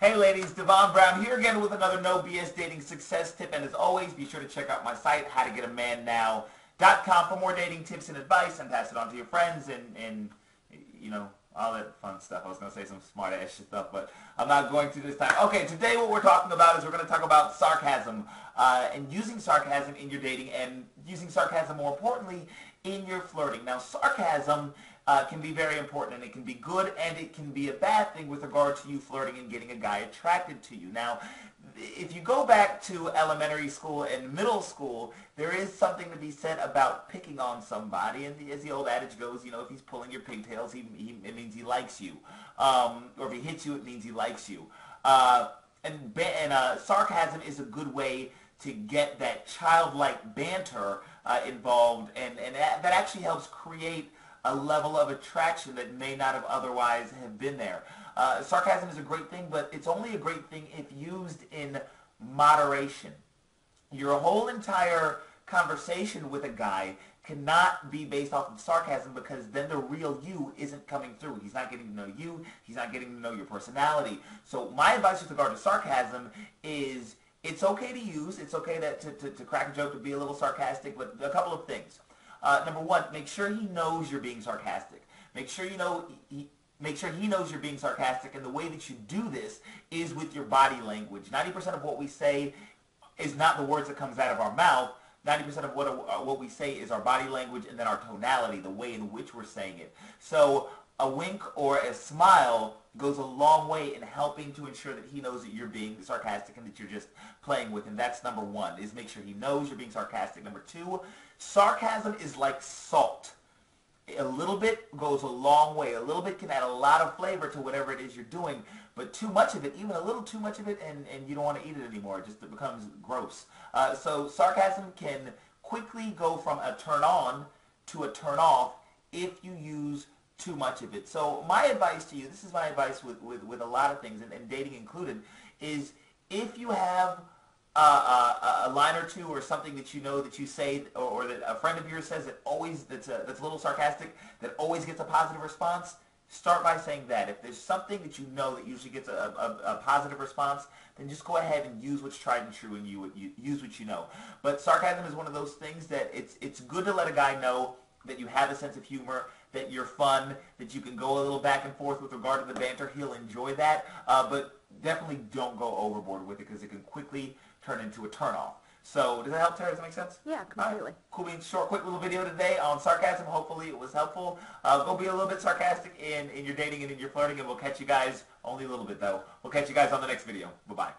Hey ladies, Devon Brown here again with another No BS Dating Success Tip. And as always, be sure to check out my site, howtogetamannow.com, for more dating tips and advice, and pass it on to your friends and you know, all that fun stuff. I was going to say some smart ass stuff, but I'm not going to this time. Okay, today what we're talking about is we're going to talk about sarcasm and using sarcasm in your dating, and using sarcasm more importantly in your flirting. Now, sarcasm can be very important, and it can be good and it can be a bad thing with regard to you flirting and getting a guy attracted to you. Now, if you go back to elementary school and middle school, there is something to be said about picking on somebody, and as the old adage goes, you know, if he's pulling your pigtails, it means he likes you, or if he hits you, it means he likes you. Sarcasm is a good way to get that childlike banter involved, and that actually helps create a level of attraction that may not have otherwise have been there. Sarcasm is a great thing, but it's only a great thing if used in moderation. Your whole entire conversation with a guy cannot be based off of sarcasm, because then the real you isn't coming through. He's not getting to know you. He's not getting to know your personality. So my advice with regard to sarcasm is it's okay to use. It's okay to crack a joke, to be a little sarcastic, but a couple of things. Number one, make sure he knows you're being sarcastic. Make sure he knows you're being sarcastic, and the way that you do this is with your body language. 90% of what we say is not the words that comes out of our mouth. 90% of what we say is our body language, and then our tonality, the way in which we're saying it. So a wink or a smile goes a long way in helping to ensure that he knows that you're being sarcastic and that you're just playing with him. That's number one, is make sure he knows you're being sarcastic. Number two, sarcasm is like salt. A little bit goes a long way. A little bit can add a lot of flavor to whatever it is you're doing, but too much of it, even a little too much of it, and you don't want to eat it anymore. It becomes gross. So sarcasm can quickly go from a turn on to a turn off if you use too much of it. So my advice to you, this is my advice with a lot of things, and dating included, is if you have a line or two or something that you know that you say, or that a friend of yours says that's a little sarcastic, that always gets a positive response, start by saying that. If there's something that you know that usually gets a positive response, then just go ahead and use what's tried and true, and you use what you know. But sarcasm is one of those things that it's good to let a guy know that you have a sense of humor, that you're fun, that you can go a little back and forth with regard to the banter. He'll enjoy that, but definitely don't go overboard with it, because it can quickly turn into a turnoff. So does that help, Terry? Does that make sense? Yeah, completely. Right. Cool beans. Short, quick little video today on sarcasm. Hopefully it was helpful. Go be a little bit sarcastic in your dating and in your flirting, and we'll catch you guys, only a little bit though. We'll catch you guys on the next video. Bye-bye.